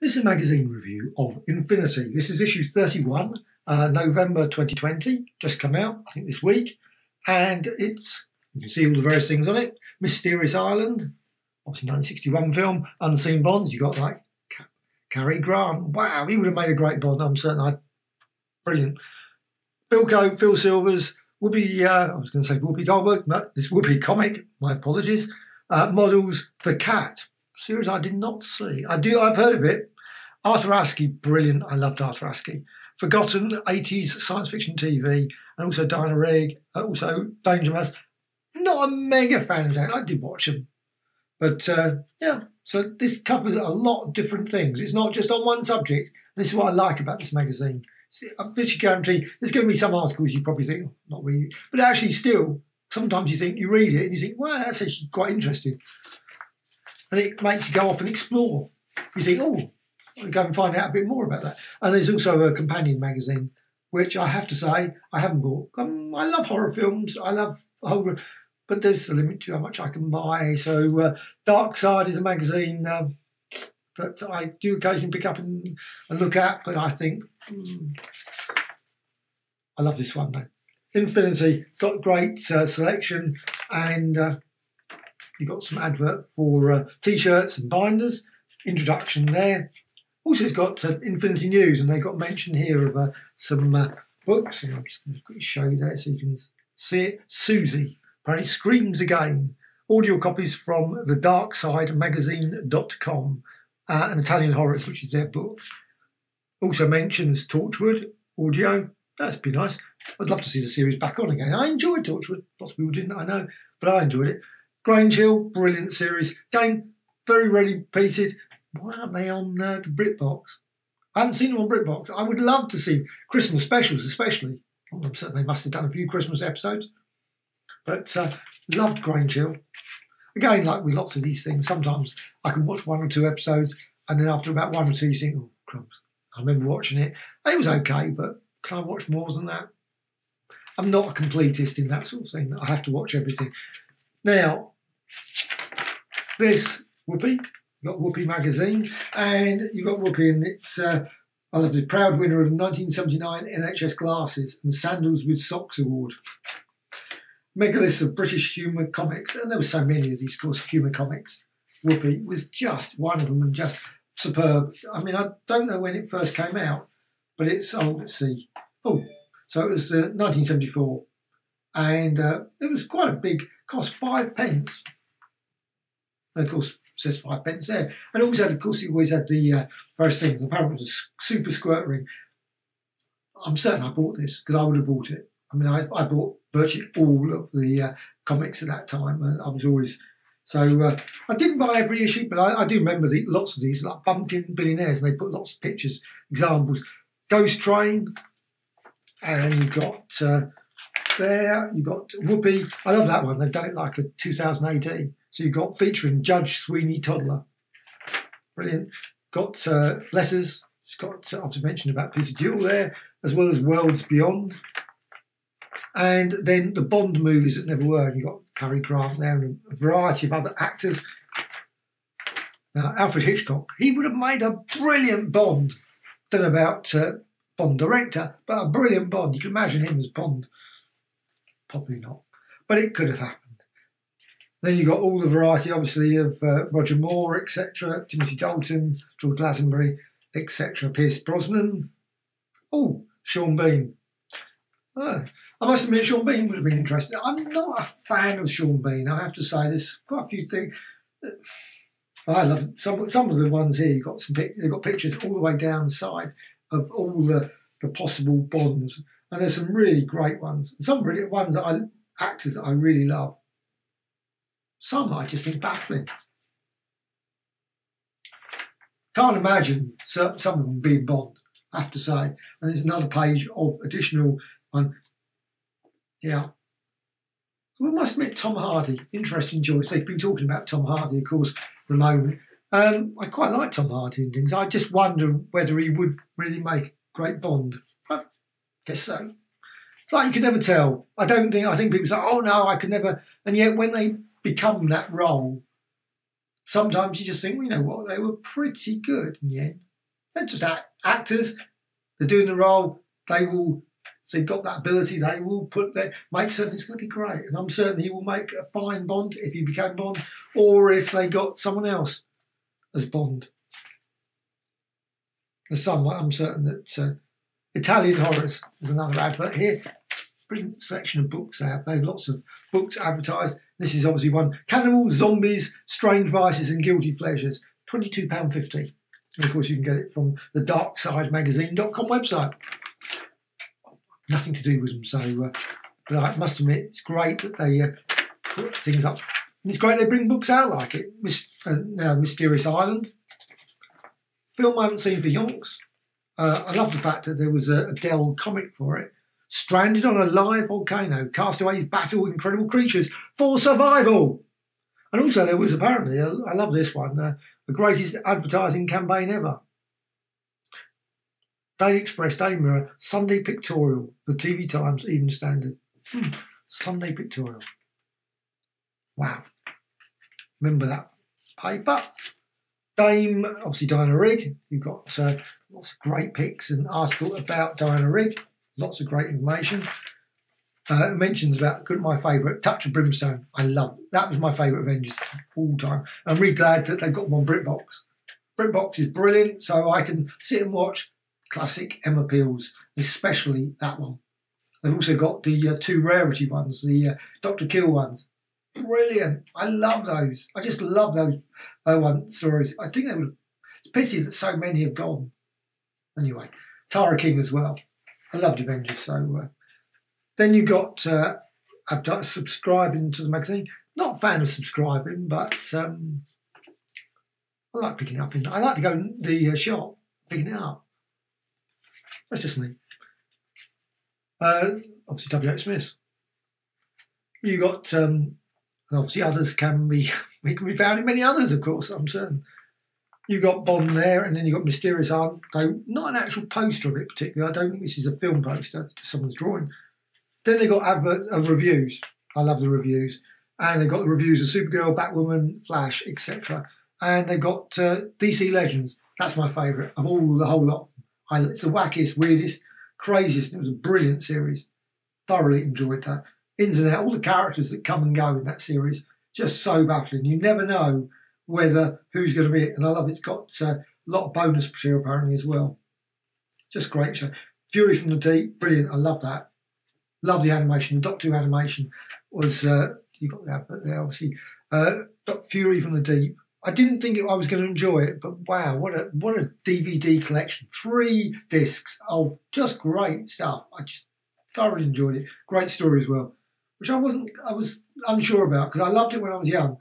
This is a magazine review of Infinity. This is issue 31, November 2020, just come out, I think this week. And you can see all the various things on it. Mysterious Island, obviously 1961 film. Unseen Bonds, you got like Cary Grant. Wow, he would have made a great Bond, I'm certain. Brilliant. Bilko, Phil Silvers, Whoopi, I was going to say Whoopi Goldberg, no, it's Whoopi comic, my apologies. Models The Cat, series I did not see. I've heard of it. Arthur Askey, brilliant. I loved Arthur Askey. Forgotten 80s science fiction TV, and also Diana Rigg, also Danger Mouse. Not a mega fan of that. I did watch them. But yeah, so this covers a lot of different things. It's not just on one subject. This is what I like about this magazine. I virtually guarantee there's going to be some articles you probably think, oh, not really. But actually still, sometimes you think, you read it and you think, well, that's actually quite interesting. And it makes you go off and explore. You think, oh, I'll go and find out a bit more about that. And there's also a companion magazine, which I have to say I haven't bought. I love horror films. I love horror, but there's a limit to how much I can buy. So Dark Side is a magazine that I do occasionally pick up and look at, but I think I love this one though. Infinity, got great selection, and you've got some advert for T-shirts and binders. Introduction there. Also, it's got Infinity News, and they've got mention here of some books. And I'm just going to quickly show you there so you can see it. Susie apparently screams again. Audio copies from the darksidemagazine.com and Italian Horrors, which is their book. Also mentions Torchwood audio. That'd be nice. I'd love to see the series back on again. I enjoyed Torchwood. Lots of people didn't, I know, but I enjoyed it. Grange Hill, brilliant series. Again, very rarely repeated. Why aren't they on the BritBox? I haven't seen them on BritBox. I would love to see Christmas specials, especially. I'm certain they must have done a few Christmas episodes. But loved Grange Hill. Again, like with lots of these things, sometimes I can watch one or two episodes, and then after about one or two, you think, oh, crumbs. I remember watching it. It was okay, but can I watch more than that? I'm not a completist in that sort of thing. I have to watch everything. Now, this Whoopi. You've got Whoopi magazine, and you've got Whoopi, and it's, I love the proud winner of 1979 NHS Glasses and Sandals with Socks Award. Megalith of British humour comics, and there were so many of these, of course, humour comics. Whoopi was just one of them and just superb. I mean, I don't know when it first came out, but it's, oh, let's see. Oh, so it was 1974, and it was quite a big cost, 5 pence. And of course, says 5 pence there. And also, of course, he always had the various things. Apparently, it was a super squirt ring. I'm certain I bought this because I would have bought it. I mean, I bought virtually all of the comics at that time, and I was always so. I didn't buy every issue, but I do remember lots of these, like Bumpkin Billionaires, and they put lots of pictures, examples. Ghost Train, and you've got there. You've got Whoopi. I love that one. They've done it like a 2000 AD. So you've got featuring Judge Sweeney Toddler. Brilliant. Got letters. It's got, I've mentioned about Peter Jewell there, as well as Worlds Beyond. And then the Bond movies that never were. And you've got Cary Grant there and a variety of other actors. Now, Alfred Hitchcock, he would have made a brilliant Bond. Don't know about Bond director, but a brilliant Bond. You can imagine him as Bond. Probably not. But it could have happened. Then you've got all the variety, obviously, of Roger Moore, etc., Timothy Dalton, George Lazenby, etc., Pierce Brosnan. Oh, Sean Bean. I must admit, Sean Bean would have been interesting. I'm not a fan of Sean Bean, I have to say. There's quite a few things. I love it. Some of the ones here, you've got they've got pictures all the way down the side of all the possible Bonds. And there's some really great ones. Some really ones that actors that I really love. Some I just think baffling. Can't imagine some of them being Bond, I have to say. And there's another page of additional one. Yeah. I must admit, Tom Hardy, interesting choice. They've been talking about Tom Hardy, of course, for the moment. I quite like Tom Hardy and things. I just wonder whether he would really make a great Bond. I guess so. It's like you can never tell. I think people say, oh no, I could never. And yet when they become that role, sometimes you just think, well, you know what, they were pretty good in the end. They're just actors. They're doing the role. They will, if they've got that ability, they will make certain it's going to be great. And I'm certain he will make a fine Bond if he became Bond, or if they got someone else as Bond. There's some, I'm certain that Italian Horrors is another advert here. Brilliant selection of books they have. They have lots of books advertised. This is obviously one. Cannibals, Zombies, Strange Vices and Guilty Pleasures. £22.50. And of course you can get it from the darksidemagazine.com website. Nothing to do with them, so but I must admit it's great that they put things up. And it's great they bring books out like it. Now Mysterious Island. Film I haven't seen for yonks. I love the fact that there was a Dell comic for it. Stranded on a live volcano, castaways battle incredible creatures for survival. And also there was apparently, I love this one, the greatest advertising campaign ever. Daily Express, Daily Mirror, Sunday Pictorial, the TV Times, Evening Standard. Sunday Pictorial. Wow. Remember that paper. Dame, obviously Diana Rigg. You've got lots of great pics and article about Diana Rigg. Lots of great information. It mentions about my favourite, Touch of Brimstone. I love it. That was my favourite Avengers of all time. I'm really glad that they've got them on BritBox. BritBox is brilliant, so I can sit and watch classic Emma Peels, especially that one. They've also got the two rarity ones, the Dr. Kill ones. Brilliant. I love those. I just love those stories. I think they would. It's a pity that so many have gone. Anyway, Tara King as well. I loved Avengers, so then you got I've started subscribing to the magazine. Not a fan of subscribing, but I like picking it up. I like to go in the shop, picking it up. That's just me. Obviously, W.H. Smith. You got, and obviously others can be found in many others, of course, I'm certain. You've got Bond there, and then you've got Mysterious Island, though not an actual poster of it particularly. I don't think this is a film poster, it's someone's drawing. Then they've got adverts of reviews. I love the reviews. And they've got the reviews of Supergirl, Batwoman, Flash, etc. And they've got DC Legends. That's my favourite of the whole lot. It's the wackiest, weirdest, craziest. It was a brilliant series. Thoroughly enjoyed that. Ins and out, all the characters that come and go in that series, just so baffling. You never know who's going to be it. And I love it's got a lot of bonus material apparently as well. Just great show. Fury from the Deep, brilliant. I love that. Love the animation. The Doctor Who animation was, you got the advert there obviously. Fury from the Deep. I didn't think I was going to enjoy it, but wow, what a DVD collection. 3 discs of just great stuff. I just thoroughly enjoyed it. Great story as well, which I was unsure about because I loved it when I was young.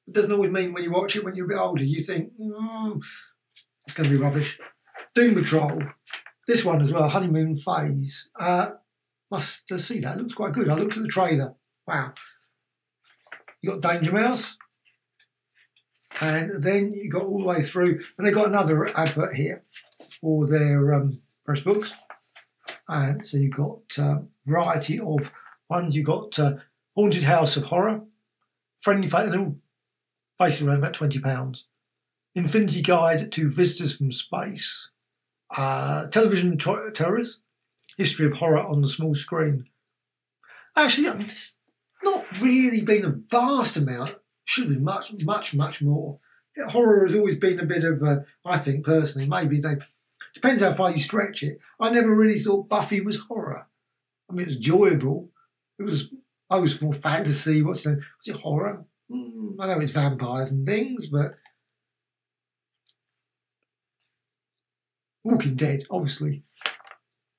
It doesn't always mean when you watch it when you're a bit older, you think, it's going to be rubbish. Doom Patrol. This one as well, Honeymoon Phase. Must see that. It looks quite good. I looked at the trailer. Wow. You got Danger Mouse. And then you got all the way through. And they got another advert here for their press books. And so you've got a variety of ones. You've got Haunted House of Horror. Friendly Fate. They're all basically around about £20. Infinity Guide to Visitors from Space. Television Terrors. History of Horror on the Small Screen. Actually, I mean, it's not really been a vast amount. Should be much, much, much more. Horror has always been a bit of I think personally, maybe depends how far you stretch it. I never really thought Buffy was horror. I mean, it was enjoyable. I was more fantasy. Was it horror? I know it's vampires and things, but Walking Dead, obviously.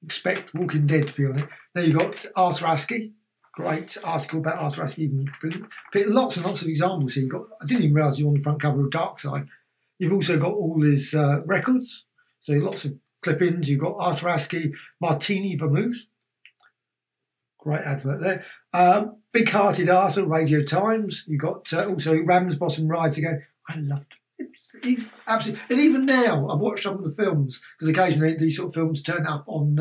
Expect Walking Dead to be on it. Then you got Arthur Askey. Great article about Arthur Askey. Lots and lots of examples here. I didn't even realise you're on the front cover of Darkside. You've also got all his records. So lots of clippings. You've got Arthur Askey, Martini Vermouth. Great advert there. Big Hearted Arthur, Radio Times. You've got also Ramsbottom Rides Again. I loved it. Absolutely. And even now, I've watched some of the films because occasionally these sort of films turn up on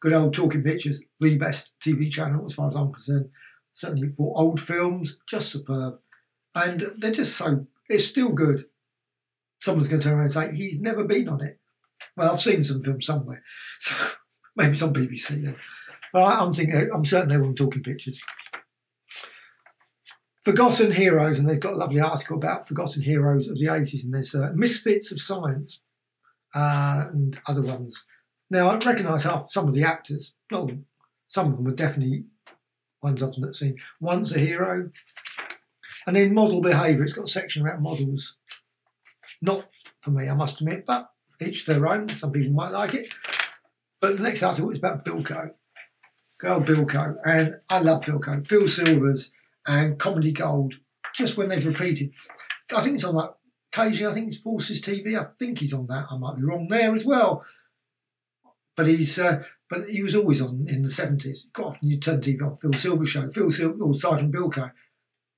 good old Talking Pictures, the best TV channel as far as I'm concerned. Certainly for old films, just superb. And they're just it's still good. Someone's going to turn around and say, he's never been on it. Well, I've seen some films somewhere, so maybe it's on BBC. Yeah. But I'm certain they were on Talking Pictures. Forgotten Heroes, and they've got a lovely article about forgotten heroes of the 80s, and there's Misfits of Science and other ones. Now, I recognise some of the actors. Not all. Some of them are definitely ones I've not seen. Once a Hero. And then Model Behaviour. It's got a section about models. Not for me, I must admit, but each their own. Some people might like it. But the next article is about Bilko. Girl Bilko. And I love Bilko. Phil Silvers and Comedy Gold. Just when they've repeated. I think it's on that. Occasionally, I think it's Forces TV. I think he's on that. I might be wrong there as well. But he was always on in the 70s. Quite often you turn TV on, Phil Silver Show, or Sgt Bilko.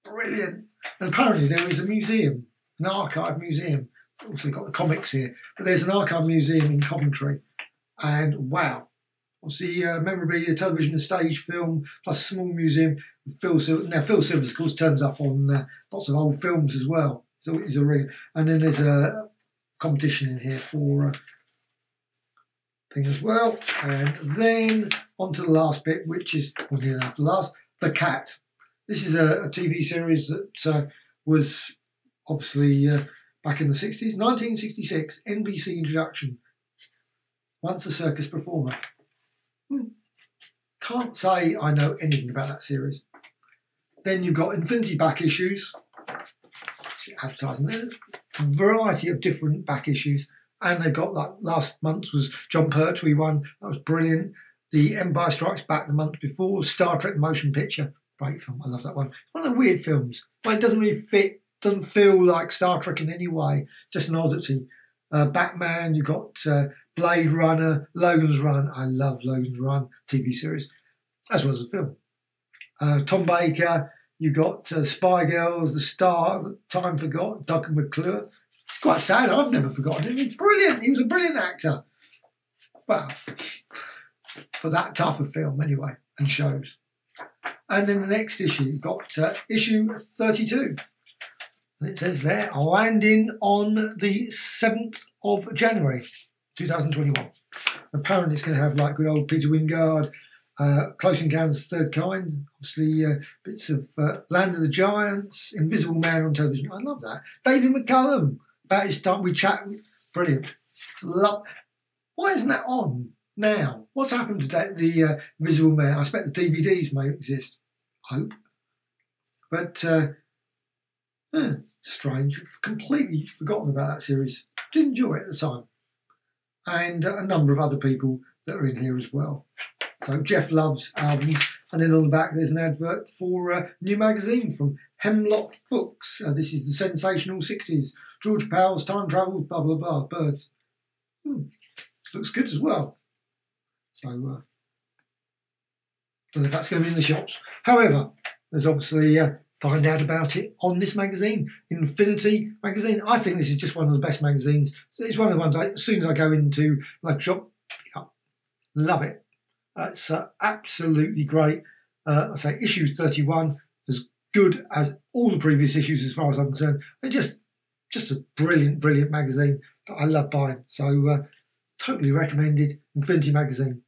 Brilliant. And apparently there is a museum, an archive museum. Also got the comics here. But there's an archive museum in Coventry. And wow. Obviously memorabilia, television and stage film, plus a small museum. Phil Silvers, of course, turns up on lots of old films as well. So he's a ring. And then there's a competition in here for... thing as well, and then on to the last bit, which is near enough the last, The Cat. This is a TV series that was obviously back in the 60s, 1966, NBC introduction. Once a circus performer. Can't say I know anything about that series. Then you've got Infinity back issues, advertising, a variety of different back issues. And they've got, like, last month's was John Pertwee one. That was brilliant. The Empire Strikes Back the month before. Star Trek Motion Picture. Great film. I love that one. It's one of the weird films. Well, it doesn't really fit. Doesn't feel like Star Trek in any way. Just an oddity. Batman. You've got Blade Runner. Logan's Run. I love Logan's Run TV series. As well as the film. Tom Baker. You've got Spy Girls. The Star. Time Forgot. Duncan McClure. It's quite sad. I've never forgotten him. He's brilliant. He was a brilliant actor. Well, for that type of film anyway, and shows. And then the next issue, you've got issue 32. And it says there, landing on the 7th of January, 2021. Apparently it's going to have, like, good old Peter Wingard, Close Encounters of the Third Kind, obviously bits of Land of the Giants, Invisible Man on television. I love that. David McCallum. About his time, we chat. Brilliant. Love. Why isn't that on now? What's happened to the Invisible Man? I expect the DVDs may exist. I hope. But strange. Completely forgotten about that series. Did enjoy it at the time. And a number of other people that are in here as well. So Jeff Love's albums. And then on the back there's an advert for a new magazine from Hemlock Books. This is the Sensational 60s. George Powell's Time Travel, blah, blah, blah, birds. Looks good as well. So, don't know if that's going to be in the shops. However, there's obviously, find out about it on this magazine, Infinity magazine. I think this is just one of the best magazines. It's one of the ones, as soon as I go into like shop, pick up. Love it. It's absolutely great. I say issue 31, as good as all the previous issues as far as I'm concerned. And just a brilliant, brilliant magazine that I love buying. So totally recommended, Infinity magazine.